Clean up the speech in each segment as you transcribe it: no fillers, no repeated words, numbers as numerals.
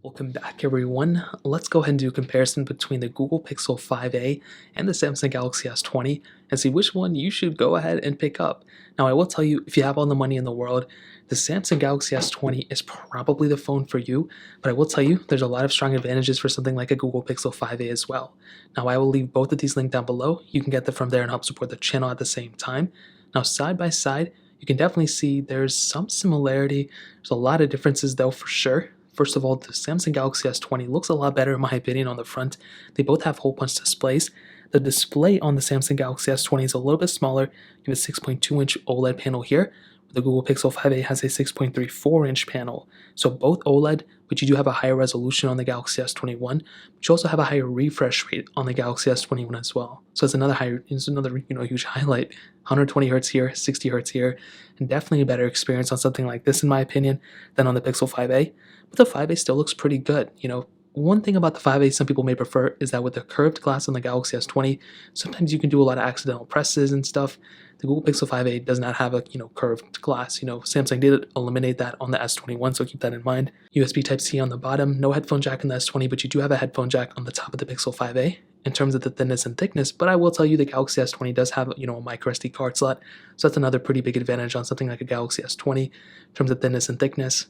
Welcome back everyone. Let's go ahead and do a comparison between the Google Pixel 5a and the Samsung Galaxy S20 and see which one you should go ahead and pick up. Now I will tell you, if you have all the money in the world, the Samsung Galaxy S20 is probably the phone for you, but I will tell you there's a lot of strong advantages for something like a Google Pixel 5a as well. Now I will leave both of these linked down below. You can get them from there and help support the channel at the same time. Now side by side, you can definitely see there's some similarity. There's a lot of differences though for sure. First of all, the Samsung Galaxy S20 looks a lot better in my opinion on the front. They both have hole punch displays. The display on the Samsung Galaxy S20 is a little bit smaller. You have a 6.2-inch OLED panel here. The Google Pixel 5a has a 6.34-inch panel. So both OLED, but you do have a higher resolution on the Galaxy S21, but you also have a higher refresh rate on the Galaxy S21 as well. So it's another huge highlight. 120 Hz here, 60 Hz here, and definitely a better experience on something like this in my opinion than on the Pixel 5a. But the 5a still looks pretty good. One thing about the 5a some people may prefer is that with the curved glass on the Galaxy S20, sometimes you can do a lot of accidental presses and stuff. The Google Pixel 5a does not have a curved glass. Samsung did eliminate that on the S21, so keep that in mind. USB Type-C on the bottom, no headphone jack in the S20, but you do have a headphone jack on the top of the Pixel 5a in terms of the thinness and thickness. But I will tell you the Galaxy S20 does have a micro SD card slot, so that's another pretty big advantage on something like a Galaxy S20 in terms of thinness and thickness.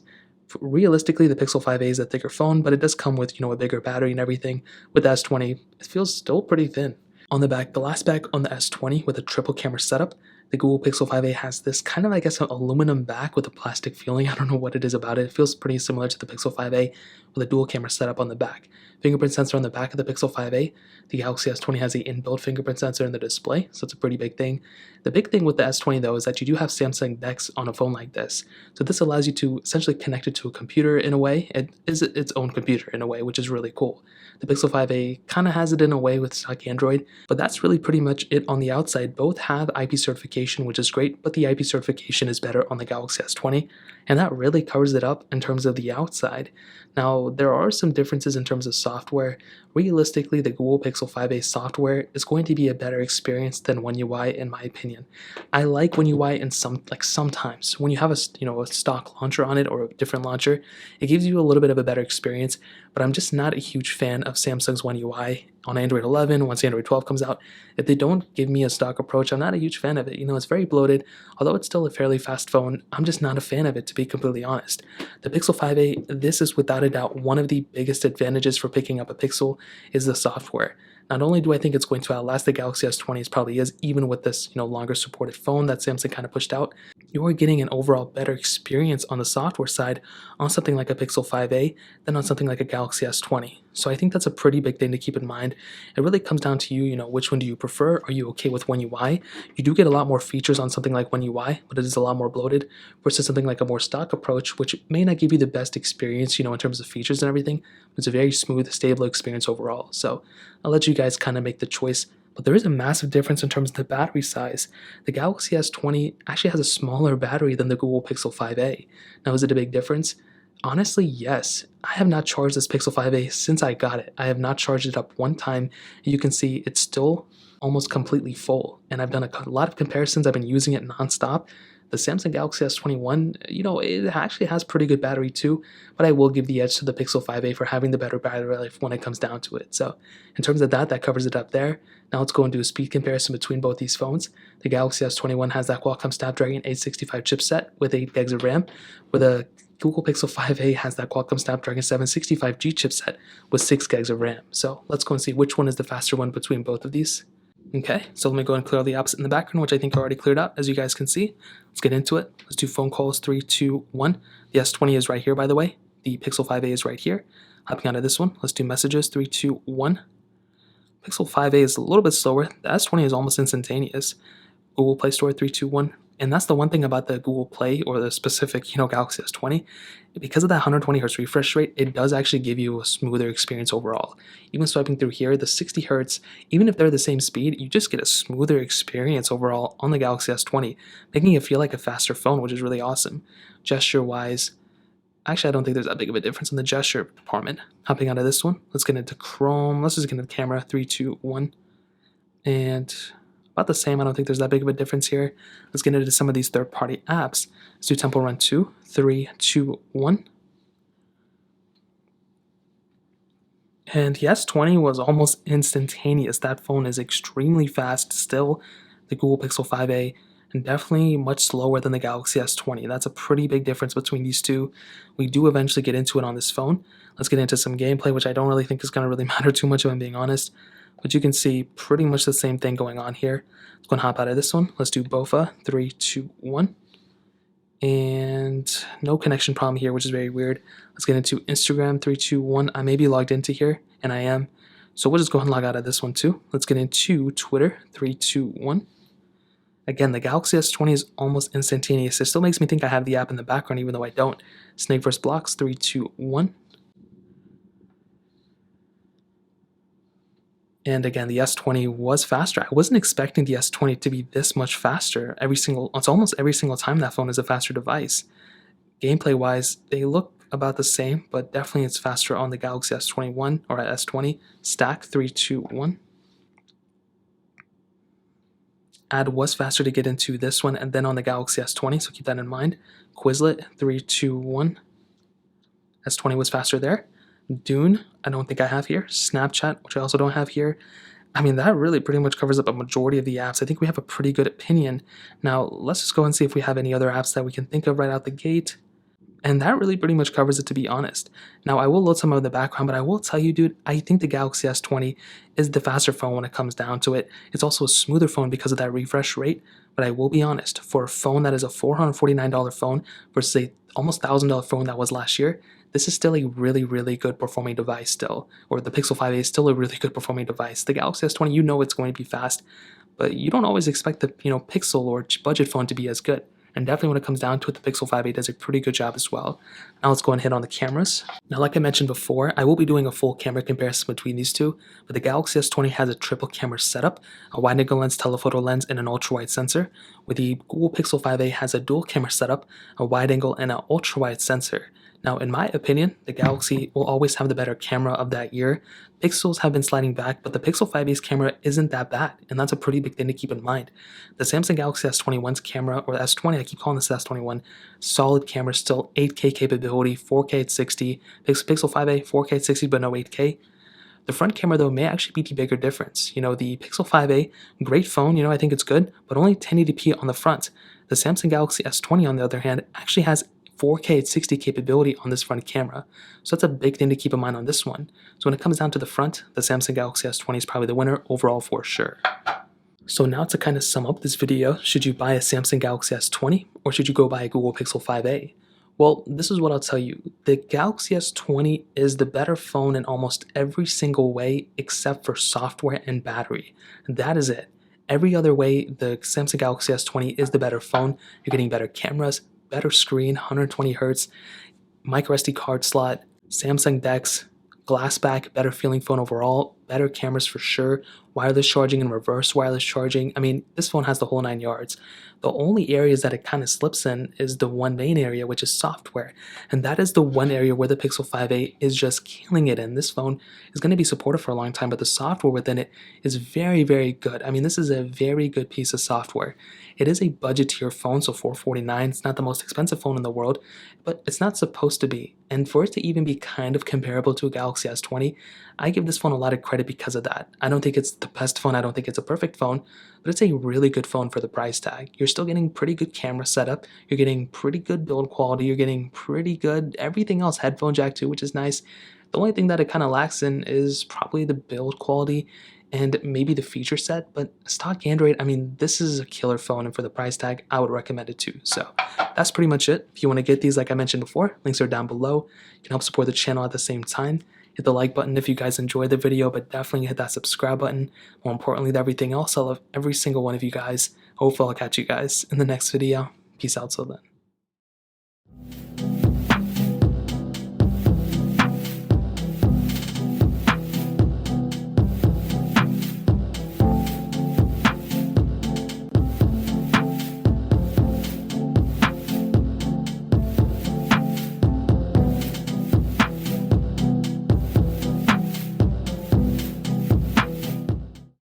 Realistically, the Pixel 5a is a thicker phone, but it does come with a bigger battery and everything. With the S20, it feels still pretty thin. On the back, the last back on the S20 with a triple camera setup, the Google Pixel 5a has this kind of, an aluminum back with a plastic feeling. I don't know what it is about it. It feels pretty similar to the Pixel 5a with a dual camera setup on the back. Fingerprint sensor on the back of the Pixel 5a. The Galaxy S20 has an inbuilt fingerprint sensor in the display, so it's a pretty big thing. The big thing with the S20 though is that you do have Samsung DeX on a phone like this. So this allows you to essentially connect it to a computer in a way. It is its own computer in a way, which is really cool. The Pixel 5a kind of has it in a way with stock Android, but that's really pretty much it on the outside. Both have IP certification, which is great, but the IP certification is better on the Galaxy S20, and that really covers it up in terms of the outside. Now, there are some differences in terms of software. Realistically, the Google Pixel 5a software is going to be a better experience than One UI in my opinion. I like One UI in sometimes when you have a stock launcher on it or a different launcher, it gives you a little bit of a better experience, but I'm just not a huge fan of Samsung's One UI on Android 11 once Android 12 comes out. If they don't give me a stock approach, I'm not a huge fan of it. It's very bloated. Although it's still a fairly fast phone, I'm just not a fan of it, to be completely honest. The Pixel 5a, this is without a doubt one of the biggest advantages for picking up a Pixel is the software. Not only do I think it's going to outlast the Galaxy S20 as probably is, even with this longer supported phone that Samsung kind of pushed out, you are getting an overall better experience on the software side on something like a Pixel 5a than on something like a Galaxy S20. So I think that's a pretty big thing to keep in mind. It really comes down to you, which one do you prefer? Are you okay with One UI? You do get a lot more features on something like One UI, but it is a lot more bloated versus something like a more stock approach, which may not give you the best experience, in terms of features and everything. It's a very smooth, stable experience overall. So I'll let you guys kind of make the choice. But there is a massive difference in terms of the battery size. The Galaxy S20 actually has a smaller battery than the Google Pixel 5a. Now, is it a big difference? Honestly, yes. I have not charged this Pixel 5a since I got it. I have not charged it up one time. You can see it's still almost completely full. And I've done a lot of comparisons. I've been using it nonstop. The Samsung Galaxy S21, it actually has pretty good battery too, but I will give the edge to the Pixel 5a for having the better battery life when it comes down to it. So in terms of that covers it up there. Now let's go and do a speed comparison between both these phones. The Galaxy S21 has that Qualcomm Snapdragon 865 chipset with 8 gigs of RAM, where the Google Pixel 5a has that Qualcomm Snapdragon 765G chipset with 6 gigs of RAM. So let's go and see which one is the faster one between both of these. Okay, so let me go and clear all the apps in the background, which I think are already cleared out, as you guys can see. Let's get into it. Let's do phone calls, 3, 2, 1. The S20 is right here, by the way. The Pixel 5a is right here. Hopping onto this one, let's do messages, 3, 2, 1. Pixel 5a is a little bit slower. The S20 is almost instantaneous. Google Play Store, 3, 2, 1. And that's the one thing about the Google Play or the specific, Galaxy S20. Because of that 120 Hz refresh rate, it does actually give you a smoother experience overall. Even swiping through here, the 60 Hz, even if they're the same speed, you just get a smoother experience overall on the Galaxy S20, making it feel like a faster phone, which is really awesome. Gesture-wise, actually, I don't think there's that big of a difference in the gesture department. Hopping onto this one, let's get into Chrome. Let's just get into the camera, 3, 2, 1. And about the same. I don't think there's that big of a difference here. Let's get into some of these third-party apps. Let's do Temple Run 2, 3, 2, 1. And the S20 was almost instantaneous. That phone is extremely fast still, the Google Pixel 5a, and definitely much slower than the Galaxy S20. That's a pretty big difference between these two. We do eventually get into it on this phone. Let's get into some gameplay, which I don't really think is going to really matter too much if I'm being honest. But you can see pretty much the same thing going on here. Let's go and hop out of this one. Let's do BOFA, 3, 2, 1. And no connection problem here, which is very weird. Let's get into Instagram, 3, 2, 1. I may be logged into here, and I am. So we'll just go ahead and log out of this one too. Let's get into Twitter, 3, 2, 1. Again, the Galaxy S20 is almost instantaneous. It still makes me think I have the app in the background, even though I don't. Snake vs. Blocks, 3, 2, 1. And again, the S20 was faster. I wasn't expecting the S20 to be this much faster. It's almost every single time that phone is a faster device. Gameplay wise, they look about the same, but definitely it's faster on the Galaxy S21 or S20. Stack, 3, 2, 1. Add was faster to get into this one and then on the Galaxy S20, so keep that in mind. Quizlet, 3, 2, 1. S20 was faster there. Dune, I don't think I have here. Snapchat, which I also don't have here. I mean, that really pretty much covers up a majority of the apps. I think we have a pretty good opinion. Now, let's just go and see if we have any other apps that we can think of right out the gate. And that really pretty much covers it, to be honest. Now, I will load some of the background, but I will tell you, dude, I think the Galaxy S20 is the faster phone when it comes down to it. It's also a smoother phone because of that refresh rate. But I will be honest, for a phone that is a $449 phone versus a almost $1,000 phone that was last year, this is still a really, really good performing device still. Or the Pixel 5a is still a really good performing device. The Galaxy S20, you know it's going to be fast, but you don't always expect the Pixel or budget phone to be as good. And definitely when it comes down to it, the Pixel 5a does a pretty good job as well. Now let's go and hit on the cameras. Now, like I mentioned before, I will be doing a full camera comparison between these two, but the Galaxy S20 has a triple camera setup, a wide-angle lens, telephoto lens, and an ultra-wide sensor, where the Google Pixel 5a has a dual camera setup, a wide-angle, and an ultra-wide sensor. Now, in my opinion, the Galaxy will always have the better camera of that year. Pixels have been sliding back, but the Pixel 5a's camera isn't that bad, and that's a pretty big thing to keep in mind. The Samsung Galaxy S21's camera, or the S20, I keep calling this the S21, solid camera, still 8K capability, 4K at 60, Pixel 5a, 4K at 60, but no 8K. The front camera, though, may actually be the bigger difference. The Pixel 5a, great phone, I think it's good, but only 1080p on the front. The Samsung Galaxy S20, on the other hand, actually has 4K at 60 capability on this front camera. So that's a big thing to keep in mind on this one. So when it comes down to the front, the Samsung Galaxy S20 is probably the winner overall for sure. So now to kind of sum up this video, should you buy a Samsung Galaxy S20 or should you go buy a Google Pixel 5a? Well, this is what I'll tell you. The Galaxy S20 is the better phone in almost every single way except for software and battery. That is it. Every other way, the Samsung Galaxy S20 is the better phone. You're getting better cameras, better screen, 120 Hz, micro SD card slot, Samsung DeX, glass back, better feeling phone overall, better cameras for sure, wireless charging and reverse wireless charging. I mean, this phone has the whole 9 yards. The only areas that it kind of slips in is the one main area, which is software. And that is the one area where the Pixel 5a is just killing it in. This phone is going to be supported for a long time, but the software within it is very, very good. I mean, this is a very good piece of software. It is a budget tier phone, so $449. It's not the most expensive phone in the world, but it's not supposed to be. And for it to even be kind of comparable to a Galaxy S20, I give this phone a lot of credit because of that. I don't think it's the best phone. I don't think it's a perfect phone, but it's a really good phone for the price tag. You're still getting pretty good camera setup. You're getting pretty good build quality. You're getting pretty good everything else. Headphone jack too, which is nice. The only thing that it kind of lacks in is probably the build quality and maybe the feature set, but stock Android, I mean, this is a killer phone, and for the price tag, I would recommend it too. So that's pretty much it. If you want to get these, like I mentioned before, links are down below. You can help support the channel at the same time. Hit the like button if you guys enjoyed the video, but definitely hit that subscribe button. More importantly than everything else, I love every single one of you guys. Hopefully I'll catch you guys in the next video. Peace out till then.